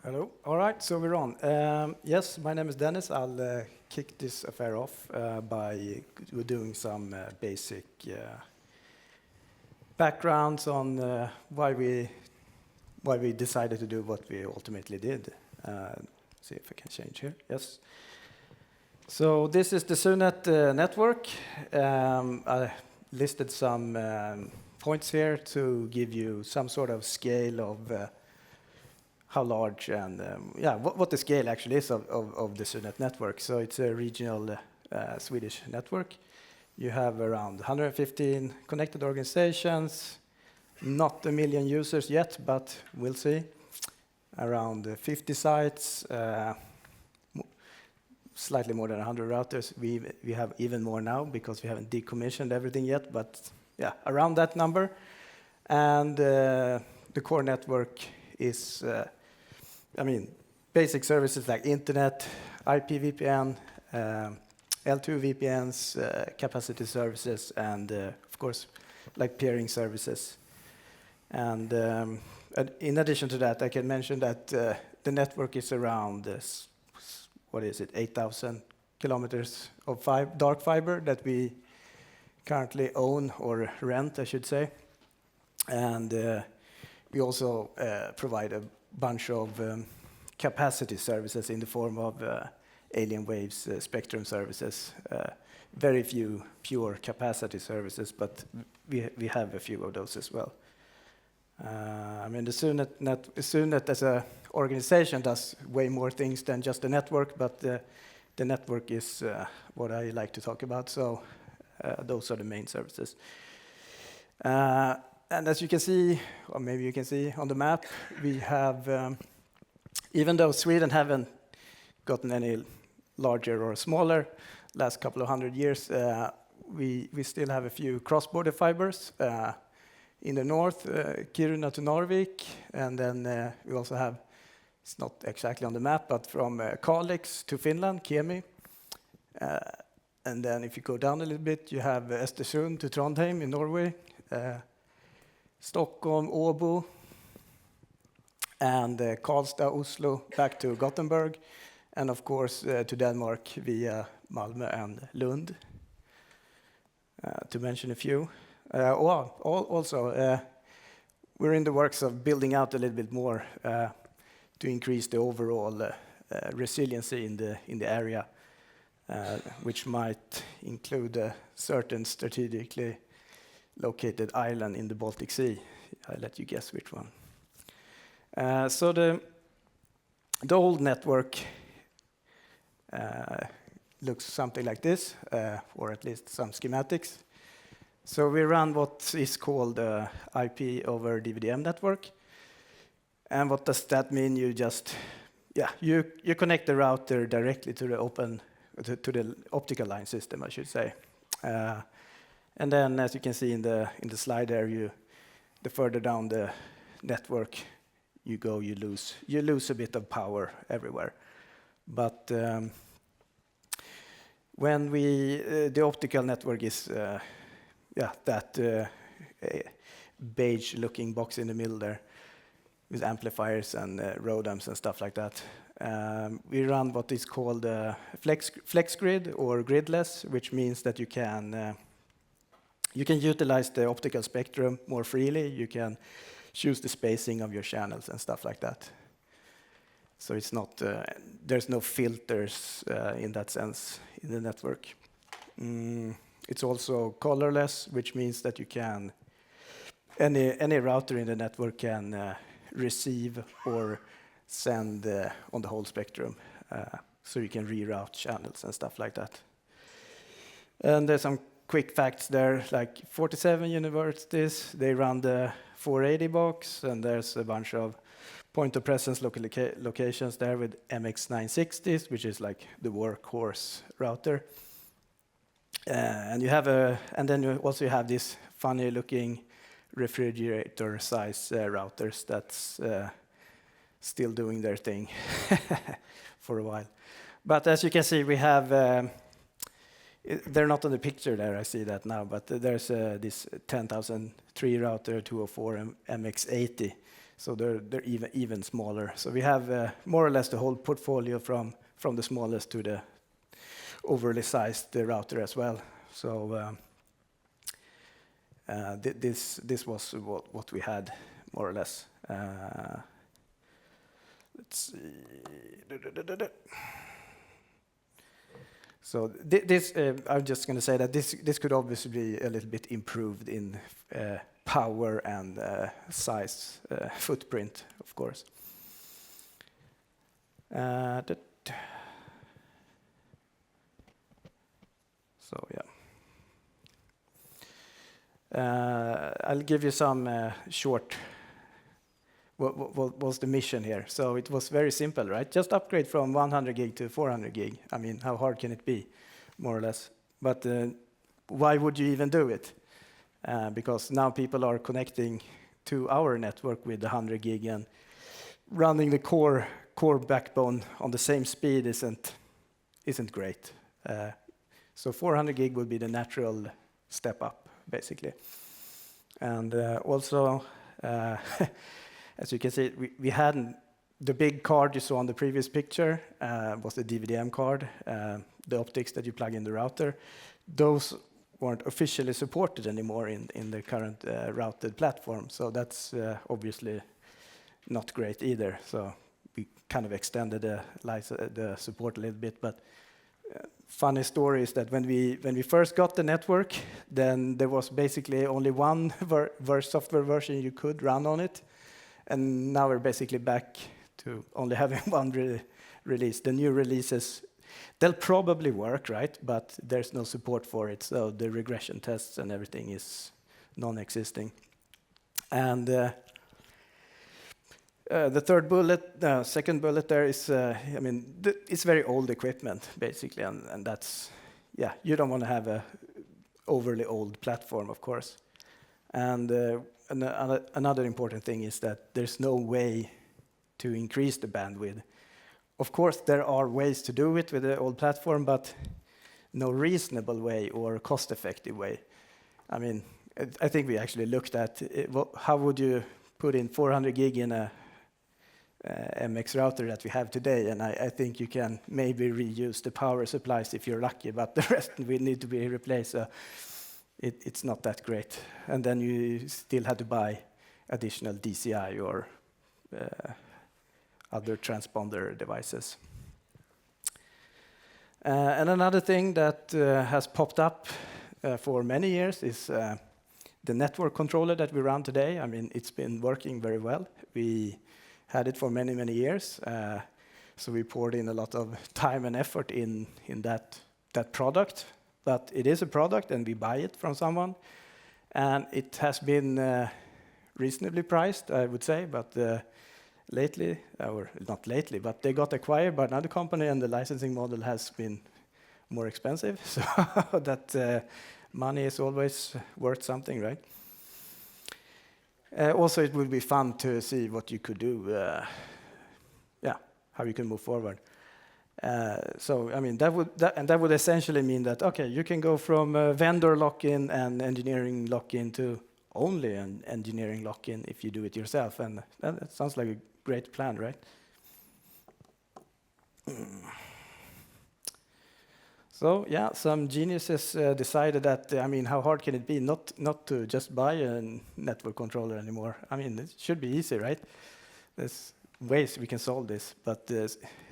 Hello. All right, so we're on. Yes, my name is Dennis. I'll kick this affair off by doing some basic backgrounds on why we decided to do what we ultimately did. See if I can change here. Yes. So this is the SUNET network. I listed some points here to give you some sort of scale of how large and what the scale actually is of the SUNET network. So it's a regional Swedish network. You have around 115 connected organizations, not a million users yet, but we'll see. Around 50 sites, slightly more than 100 routers. We have even more now because we haven't decommissioned everything yet, but yeah, around that number. And the core network is basic services like internet, IP VPN, L2 VPNs, capacity services, and of course, like peering services. And in addition to that, I can mention that the network is around 8,000 kilometers of dark fiber that we currently own or rent, I should say. And we also provide a bunch of capacity services in the form of alien waves, spectrum services. Very few pure capacity services, but we have a few of those as well. The SUNET as an organization does way more things than just the network, but the network is what I like to talk about. So those are the main services. And as you can see, or maybe you can see on the map, we have, even though Sweden haven't gotten any larger or smaller last couple of 100 years, we still have a few cross-border fibers. In the north, Kiruna to Narvik, and then we also have, it's not exactly on the map, but from Kalix to Finland, Kemi. And then if you go down a little bit, you have Östersund to Trondheim in Norway. Stockholm, Åbo, and Karlstad, Oslo, back to Gothenburg, and of course to Denmark via Malmö and Lund, to mention a few. Also, we're in the works of building out a little bit more to increase the overall resiliency in the area, which might include a certain strategically located island in the Baltic Sea. I'll let you guess which one. So the old network looks something like this, or at least some schematics. So we run what is called the IP over DVDM network. And what does that mean? You just, you connect the router directly to the optical line system, I should say. And then, as you can see in the slide there, the further down the network you go, you lose a bit of power everywhere. But when the optical network is that beige-looking box in the middle there with amplifiers and ROADMs and stuff like that. We run what is called flex grid or gridless, which means that you can utilize the optical spectrum more freely. You can choose the spacing of your channels and stuff like that. So it's not, there's no filters in that sense in the network. It's also colorless, which means that you can, any router in the network can receive or send on the whole spectrum. So you can reroute channels and stuff like that. And there's some quick facts there, like 47 universities, they run the 480 box, and there's a bunch of point of presence locations there with MX960s, which is like the workhorse router. And then you also have these funny looking refrigerator size routers that's still doing their thing for a while. But as you can see, we have, they're not on the picture there, I see that now, but there's this 10,003 router 204 MX80, So they're even smaller. So we have more or less the whole portfolio from the smallest to the overly sized router as well. So this was what we had more or less. Let's see. So this, I'm just going to say that this could obviously be a little bit improved in power and size, footprint, of course. So yeah, I'll give you some short. What was the mission here? So it was very simple, right? Just upgrade from 100 gig to 400 gig. I mean, how hard can it be, more or less? But why would you even do it? Because now people are connecting to our network with the 100 gig, and running the core backbone on the same speed isn't great. So 400 gig would be the natural step up, basically. And also, as you can see, we had the big card you saw on the previous picture was the DVDM card, the optics that you plug in the router. Those weren't officially supported anymore in the current routed platform, so that's obviously not great either. So we kind of extended the support a little bit, but funny story is that when we first got the network, then there was basically only one software version you could run on it. And now we're basically back to only having one release. The new releases, they'll probably work, right? But there's no support for it, so the regression tests and everything is non-existing. And the second bullet there is, I mean, it's very old equipment, basically, and that's, yeah, you don't want to have a overly old platform, of course. And another important thing is that there's no way to increase the bandwidth. Of course, there are ways to do it with the old platform, but no reasonable way or cost-effective way. I mean, I think we actually looked at how would you put in 400 gig in a MX router that we have today, and I think you can maybe reuse the power supplies if you're lucky, but the rest will need to be replaced. So it's not that great. And then you still had to buy additional DCI or other transponder devices. And another thing that has popped up for many years is the network controller that we run today. I mean, it's been working very well. We had it for many, many years. So we poured in a lot of time and effort in that product. But it is a product, and we buy it from someone. And it has been reasonably priced, I would say. But lately, or not lately, but they got acquired by another company, and the licensing model has been more expensive. So that money is always worth something, right? Also, it would be fun to see what you could do, how you can move forward. So, I mean, that would essentially mean that, okay, you can go from vendor lock-in and engineering lock-in to only an engineering lock-in if you do it yourself. And that sounds like a great plan, right? So, yeah, some geniuses decided that, I mean, how hard can it be not to just buy a network controller anymore? I mean, it should be easy, right? There's ways we can solve this, but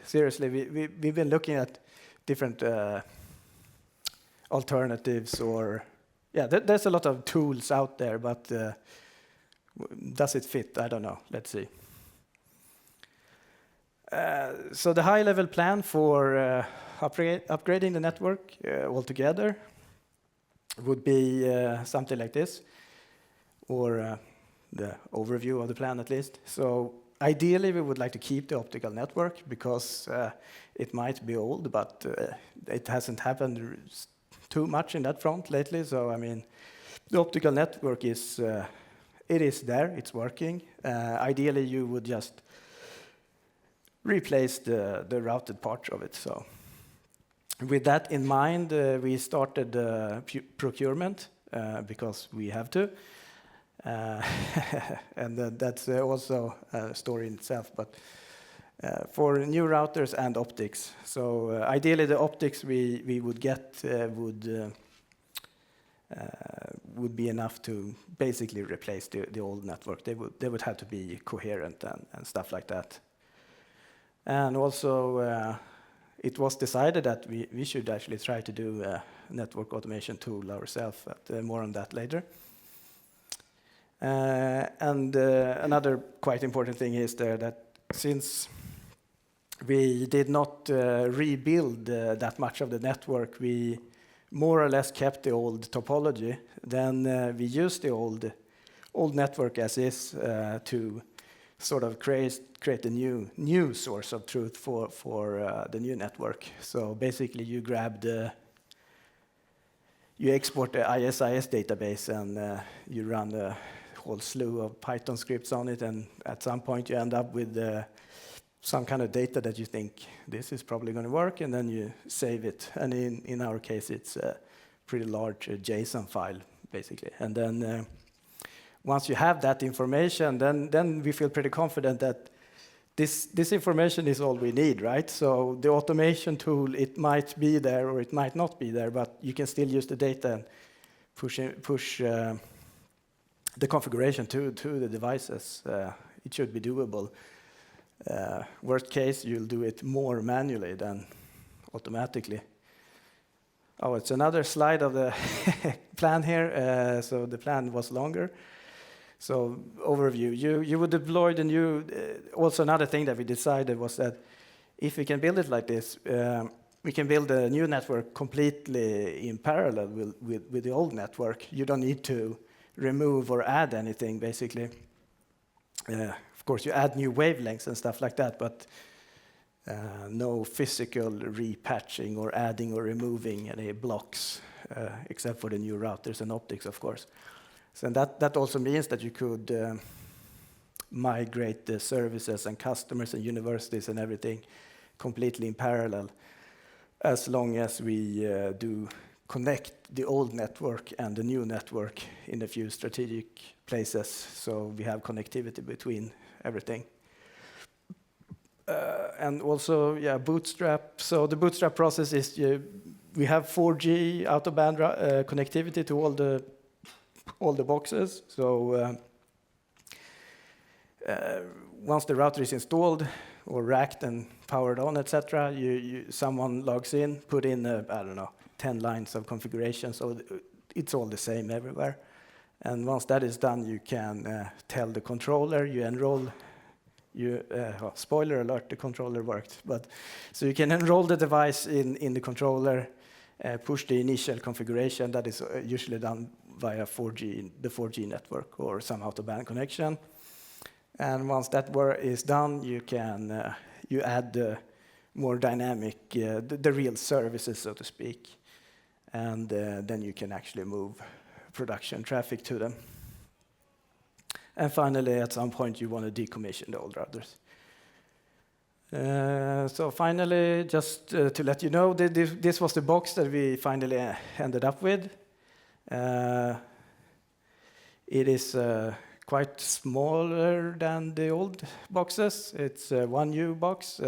seriously, we've been looking at different alternatives, or there's a lot of tools out there, but does it fit? I don't know. Let's see. So the high-level plan for upgrading the network altogether would be something like this, or the overview of the plan at least. So ideally, we would like to keep the optical network because it might be old, but it hasn't happened too much in that front lately. So, I mean, the optical network is it is there, it's working. Ideally, you would just replace the routed part of it. So, with that in mind, we started procurement because we have to. And that's also a story in itself, but for new routers and optics. So ideally the optics we would get would be enough to basically replace the old network. They would have to be coherent and stuff like that. And also it was decided that we should actually try to do a network automation tool ourselves, but more on that later. And another quite important thing is there that since we did not rebuild that much of the network, we more or less kept the old topology. Then we used the old network as is to sort of create a new source of truth for the new network. So basically, you export the ISIS database and you run a whole slew of Python scripts on it, and at some point you end up with some kind of data that you think this is probably going to work, and then you save it. And in our case, it's a pretty large JSON file, basically. And then once you have that information, then we feel pretty confident that this information is all we need, right? So the automation tool, it might be there or it might not be there, but you can still use the data and push the configuration to the devices. It should be doable. Worst case, you'll do it more manually than automatically. Oh, it's another slide of the plan here. So the plan was longer. So overview, you would deploy the new, also another thing that we decided was that if we can build it like this, we can build a new network completely in parallel with the old network. You don't need to remove or add anything, basically. Of course, you add new wavelengths and stuff like that, but no physical repatching or adding or removing any blocks, except for the new routers and optics, of course. So that also means that you could migrate the services and customers and universities and everything completely in parallel, as long as we do connect the old network and the new network in a few strategic places, so we have connectivity between everything. And also, yeah, Bootstrap. So the Bootstrap process is we have 4G out-of-band connectivity to all the boxes. So once the router is installed or racked and powered on, etc., someone logs in, put in I don't know, 10 lines of configuration, so it's all the same everywhere. And once that is done, you can tell the controller, you enroll. Well, spoiler alert, the controller worked. But so you can enroll the device in the controller, push the initial configuration that is usually done via the 4G network or some out-of-band connection. And once that work is done, you can you add the more dynamic, the real services, so to speak, and then you can actually move production traffic to them. And finally, at some point, you want to decommission the old routers. So finally, just to let you know, this was the box that we finally ended up with. It is quite smaller than the old boxes. It's a 1U box,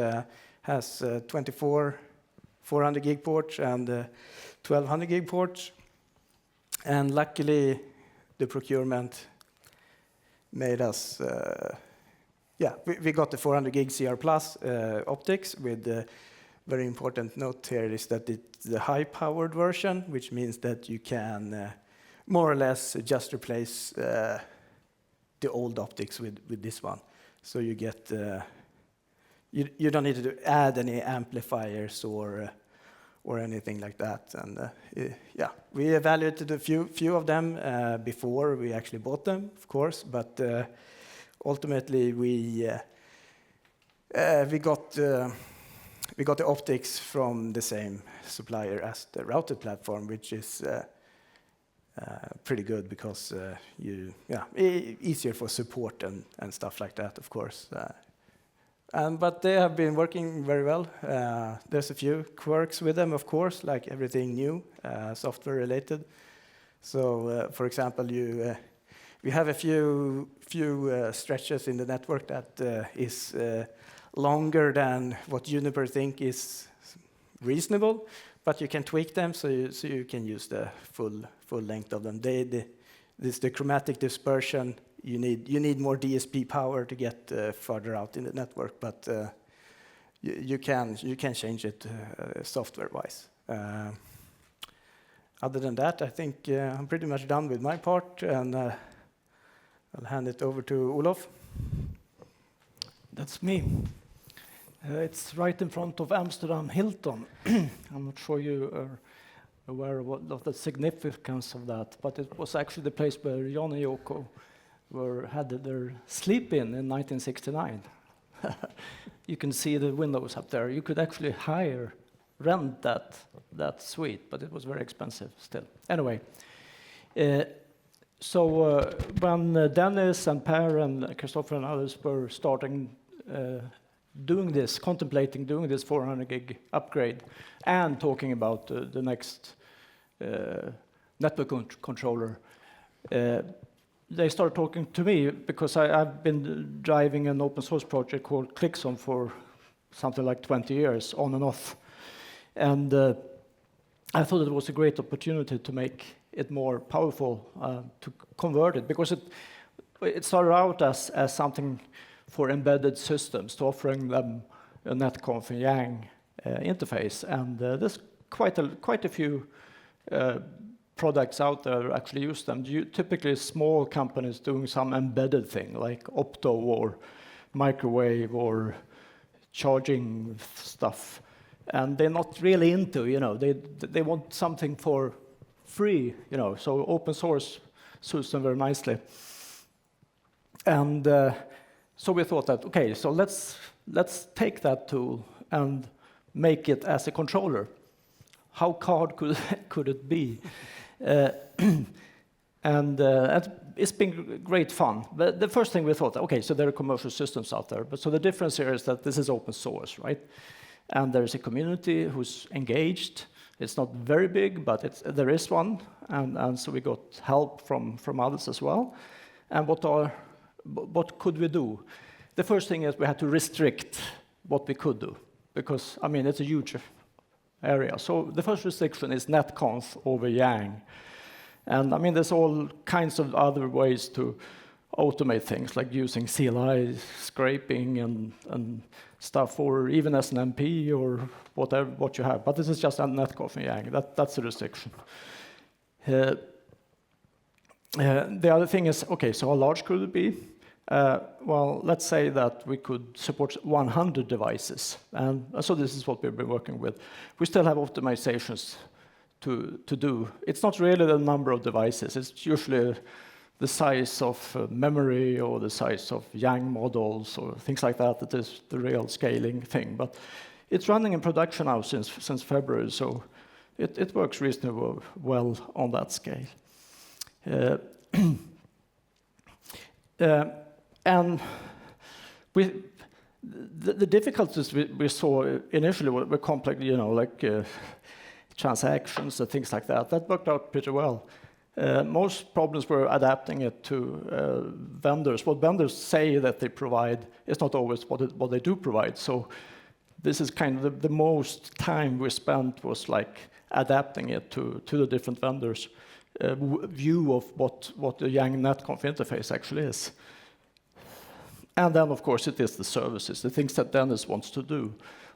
has 24 400 gig ports and 1200 gig ports. And luckily, the procurement made us, we got the 400 gig CR Plus optics with the very important note here is that it's the high-powered version, which means that you can more or less just replace the old optics with this one. So you get, you don't need to add any amplifiers or anything like that. And we evaluated a few of them before we actually bought them, of course, but ultimately we got the optics from the same supplier as the router platform, which is pretty good because easier for support and stuff like that, of course. But they have been working very well. There's a few quirks with them, of course, like everything new, software related. So, for example, We have a few stretches in the network that is longer than what Juniper think is reasonable, but you can tweak them so you can use the full length of them. This the chromatic dispersion. You need more DSP power to get further out in the network, but you can change it software-wise. Other than that, I think I'm pretty much done with my part, and I'll hand it over to Olof. That's me. It's right in front of Amsterdam Hilton. I'm not sure you are aware of the significance of that, but it was actually the place where Jan and Yoko had their sleep-in 1969. You can see the windows up there. You could actually rent that suite, but it was very expensive still. Anyway, so when Dennis and Per and Kristofer and others were starting contemplating doing this 400 gig upgrade and talking about the next network controller, they started talking to me because I've been driving an open source project called Clickzone for something like 20 years, on and off. And I thought it was a great opportunity to make it more powerful, to convert it, because it started out as something for embedded systems, to offering them a netconf and Yang interface. And there's quite a few products out there that actually use them. Typically small companies doing some embedded thing, like Opto or microwave or charging stuff. And they're not really into, they want something for free, so open source suits them very nicely. And so we thought that, okay, so let's take that tool and make it as a controller. How hard could it be? And it's been great fun. But the first thing we thought, okay, so there are commercial systems out there, but so the difference here is that this is open source, right? And there's a community who's engaged. It's not very big, but there is one, and so we got help from others as well. And what could we do? The first thing is we had to restrict what we could do, because it's a huge area. So the first restriction is netconf over Yang. And there's all kinds of other ways to automate things, like using CLI scraping and stuff, or even SNMP or whatever what you have. But this is just a netconf and Yang. That's the restriction. The other thing is, okay, so how large could it be? Well, let's say that we could support 100 devices. And so this is what we've been working with. We still have optimizations to do. It's not really the number of devices. It's usually the size of memory or the size of Yang models or things like that. That is the real scaling thing. But it's running in production now since February, so it works reasonably well on that scale. And the difficulties we saw initially were complex, like transactions and things like that. That worked out pretty well. Most problems were adapting it to vendors. What vendors say that they provide is not always what they do provide. So this is kind of the most time we spent was like adapting it to the different vendors' view of what the Yang netconf interface actually is. And then, of course, it is the services, the things that Dennis wants to do,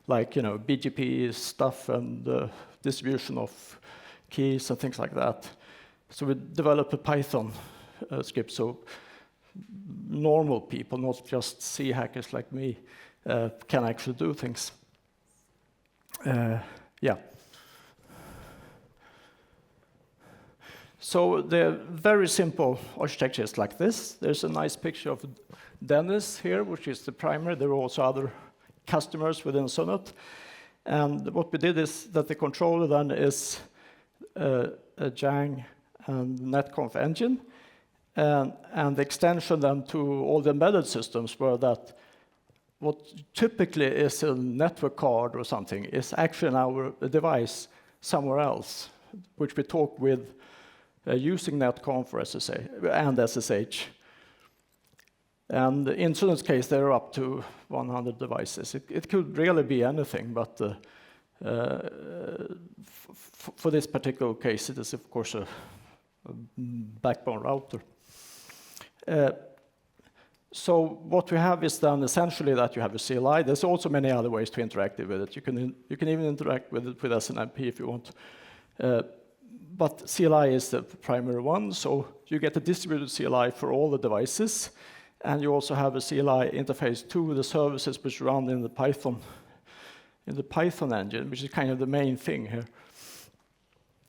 like BGP stuff and distribution of keys and things like that. So we developed a Python script so normal people, not just C hackers like me, can actually do things. Yeah. So the very simple architecture is like this. There's a nice picture of Dennis here, which is the primary. There are also other customers within SUNET. And what we did is that the controller then is a Yang and netconf engine. And the extension then to all the embedded systems were that what typically is a network card or something is actually now a device somewhere else, which we talk with using netconf for and SSH. And in SUNET's case, they're up to 100 devices. It could really be anything, but for this particular case, it is, of course, a backbone router. So what we have is then essentially that you have a CLI. There's also many other ways to interact with it. You can even interact with it with SNMP if you want. But CLI is the primary one, so you get a distributed CLI for all the devices, and you also have a CLI interface to the services which run in the Python engine, which is kind of the main thing here.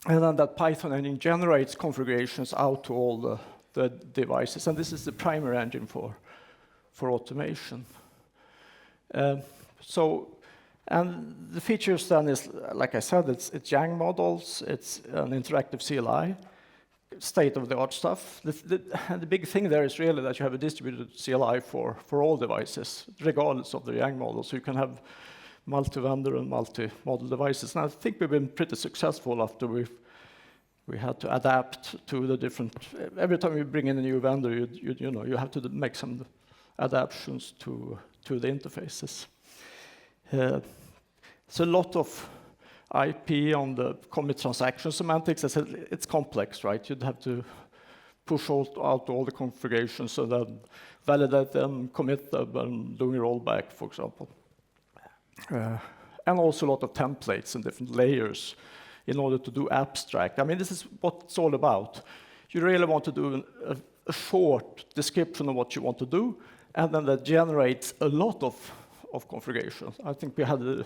And then that Python engine generates configurations out to all the devices, and this is the primary engine for automation. And the features then is, like I said, it's Yang models, it's an interactive CLI, state-of-the-art stuff. The big thing there is really that you have a distributed CLI for all devices, regardless of the Yang model, so you can have multi-vendor and multi-model devices. And I think we've been pretty successful after we had to adapt to the different. Every time you bring in a new vendor, you have to make some adaptations to the interfaces. It's a lot of IP on the commit transaction semantics. It's complex, right? You'd have to push out all the configurations so that validate them, commit them, and doing a rollback, for example. And also a lot of templates and different layers in order to do abstract. I mean, this is what it's all about. You really want to do a short description of what you want to do, and then that generates a lot of configurations. I think we had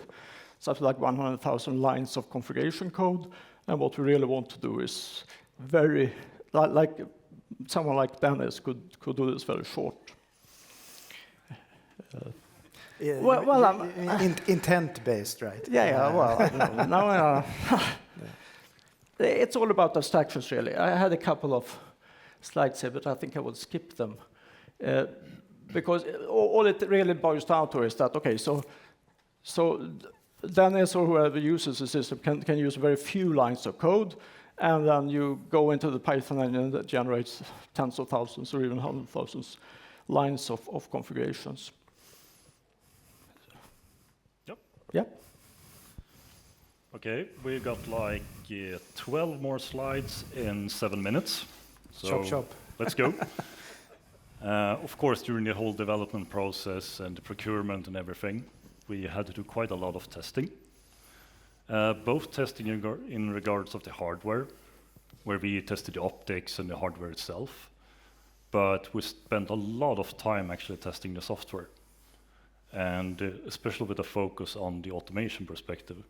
something like 100,000 lines of configuration code, and what we really want to do is very, like someone like Dennis could do this very short. Intent-based, right? Well, it's all about abstractions, really. I had a couple of slides here, but I think I will skip them. Because all it really boils down to is that, okay, so Dennis or whoever uses the system can use very few lines of code, and then you go into the Python engine that generates tens of thousands or even 100,000 lines of configurations. Yep. Okay, we got like 12 more slides in 7 minutes. So chop. Let's go. Of course, during the whole development process and the procurement and everything, we had to do quite a lot of testing. Both testing in regards of the hardware, where we tested the optics and the hardware itself, but we spent a lot of time actually testing the software, and especially with a focus on the automation perspective,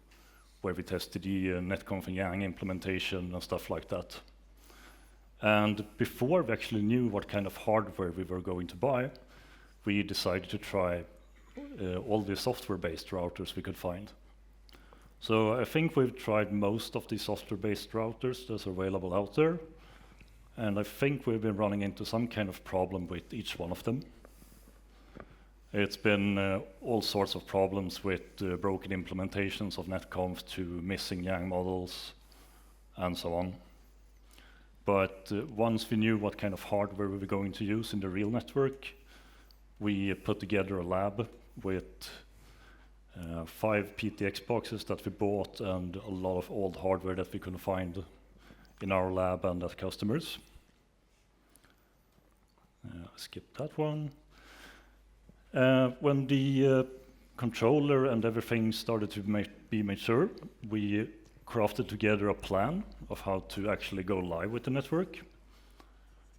where we tested the netconf and Yang implementation and stuff like that. And before we actually knew what kind of hardware we were going to buy, we decided to try all the software-based routers we could find. So I think we've tried most of the software-based routers that's available out there, and I think we've been running into some kind of problem with each one of them. It's been all sorts of problems with broken implementations of netconf to missing Yang models and so on. But once we knew what kind of hardware we were going to use in the real network, we put together a lab with 5 PTX boxes that we bought and a lot of old hardware that we couldn't find in our lab and at customers. Skip that one. When the controller and everything started to be mature, we crafted together a plan of how to actually go live with the network.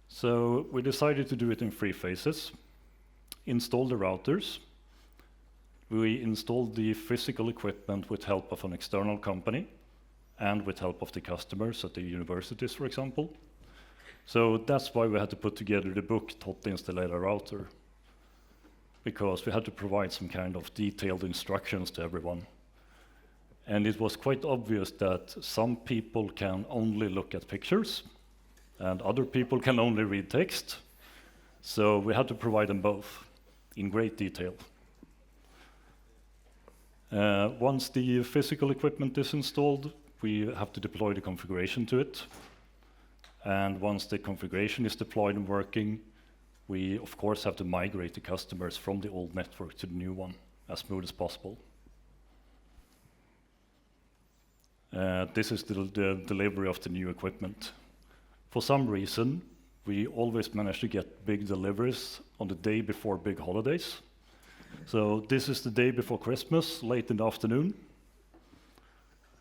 So we decided to do it in 3 phases. Install the routers. We installed the physical equipment with help of an external company and with help of the customers at the universities, for example. So that's why we had to put together the book Tot installera router, because we had to provide some kind of detailed instructions to everyone. And it was quite obvious that some people can only look at pictures and other people can only read text. So we had to provide them both in great detail. Once the physical equipment is installed, we have to deploy the configuration to it. And once the configuration is deployed and working, we of course have to migrate the customers from the old network to the new one as smooth as possible. This is the delivery of the new equipment. For some reason, we always manage to get big deliveries on the day before big holidays. So this is the day before Christmas, late in the afternoon.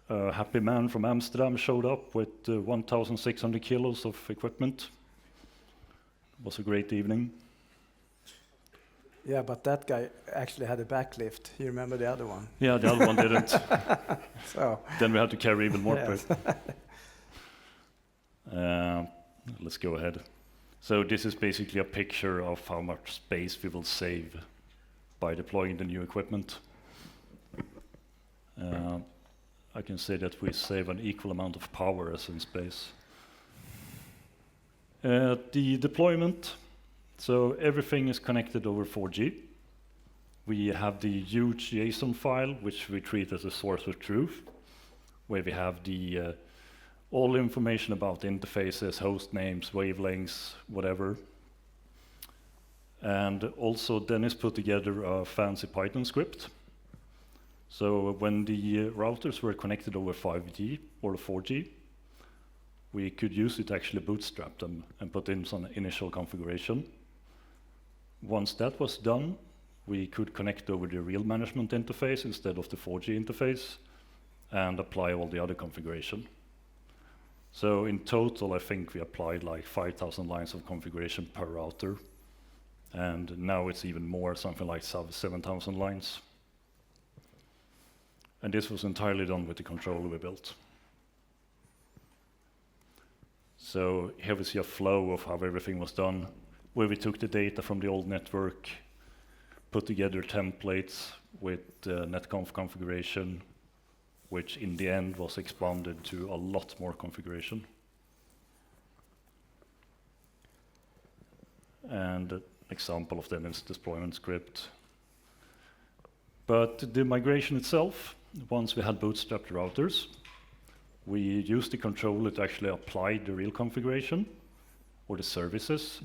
A happy man from Amsterdam showed up with 1,600 kilos of equipment. It was a great evening. Yeah, but that guy actually had a backlift. You remember the other one? Yeah, the other one didn't. So Then we had to carry even more yes. Let's go ahead. So this is basically a picture of how much space we will save by deploying the new equipment. I can say that we save an equal amount of power as in space. The deployment, so everything is connected over 4G. We have the huge JSON file, which we treat as a source of truth, where we have the all information about interfaces, host names, wavelengths, whatever. And also Dennis put together a fancy Python script. So when the routers were connected over 5G or 4G, we could use it to actually bootstrap them and put in some initial configuration. Once that was done, we could connect over the real management interface instead of the 4G interface and apply all the other configuration. So in total, I think we applied like 5,000 lines of configuration per router. And now it's even more, something like 7,000 lines. And this was entirely done with the controller we built. So here we see a flow of how everything was done, where we took the data from the old network, put together templates with netconf configuration, which in the end was expanded to a lot more configuration. And an example of them is deployment script. But the migration itself, once we had bootstrapped routers, we used the controller to actually apply the real configuration or the services.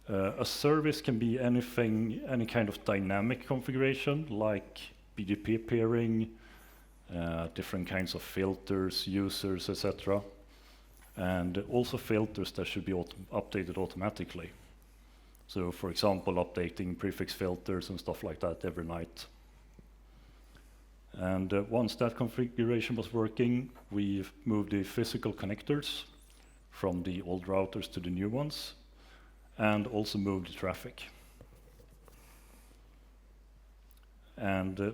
A service can be anything, any kind of dynamic configuration, like BGP peering, different kinds of filters, users, etc. And also filters that should be updated automatically. So for example, updating prefix filters and stuff like that every night. And once that configuration was working, we moved the physical connectors from the old routers to the new ones, and also moved the traffic. And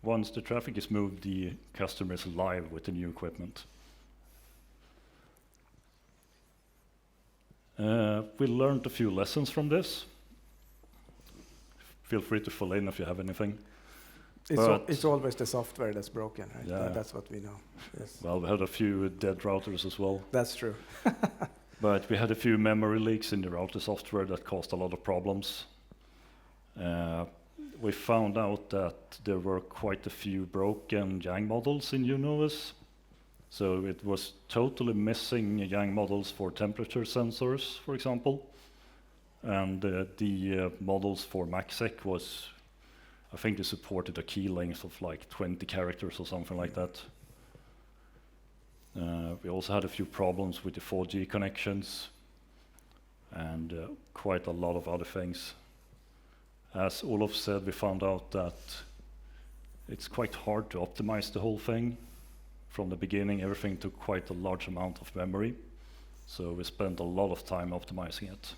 once the traffic is moved, the customer is live with the new equipment. We learned a few lessons from this. Feel free to fill in if you have anything. It's always the software that's broken, right? Yeah. That's what we know. Yes. Well, we had a few dead routers as well. That's true. But we had a few memory leaks in the router software that caused a lot of problems. We found out that there were quite a few broken Yang models in UNOS. So it was totally missing Yang models for temperature sensors, for example. And the models for MACsec was, I think they supported a key length of like 20 characters or something like that. We also had a few problems with the 4G connections and quite a lot of other things. As Olof said, we found out that it's quite hard to optimize the whole thing. From the beginning, everything took quite a large amount of memory, so we spent a lot of time optimizing it.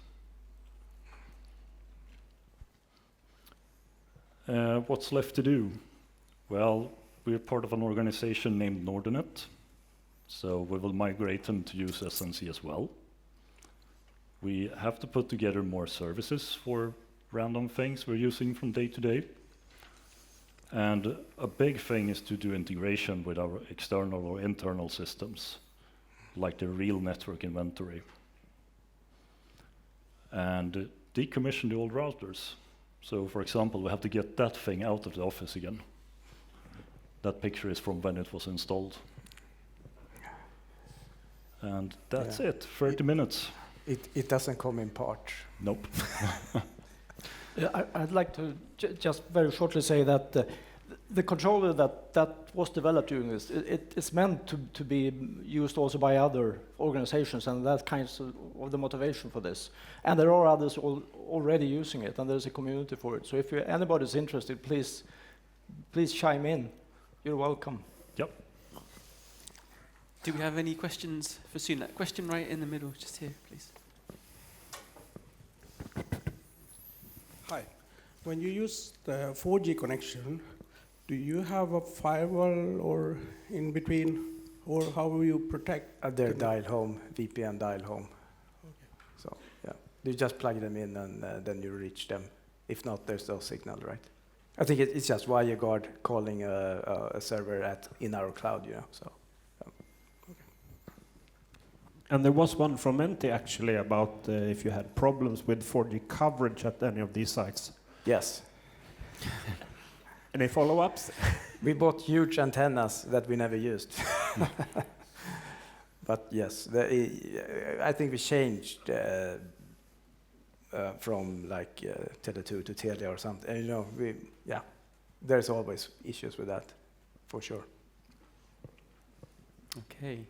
What's left to do? Well, we're part of an organization named Nordinet, so we will migrate them to use SNC as well. We have to put together more services for random things we're using from day to day. And a big thing is to do integration with our external or internal systems, like the real network inventory. And decommission the old routers. So for example, we have to get that thing out of the office again. That picture is from when it was installed. And that's Yeah. it, 30 minutes. It doesn't come in parts. Nope. I'd like to just very shortly say that the controller that was developed during this, it's meant to be used also by other organizations, and that kinds of the motivation for this. And there are others already using it, and there's a community for it. So if anybody's interested, please chime in. You're welcome. Yep. Do we have any questions for SUNET? Question right in the middle, just here, please. Hi. When you use the 4G connection, do you have a firewall or in between, or how will you protect? They're dial home, VPN dial home. Okay. So yeah, you just plug them in and then you reach them. If not, there's no signal, right? I think it's just WireGuard calling a server in our cloud, you know. So. And there was one from Menti actually about if you had problems with 4G coverage at any of these sites. Yes. Any follow-ups? We bought huge antennas that we never used. But yes, I think we changed from like Tele2 to Telia or something. And, you know, there's always issues with that, for sure. Okay.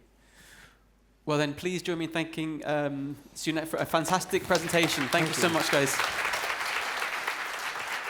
Well then, please join me in thanking SUNET for a fantastic presentation. Thank you so much, guys.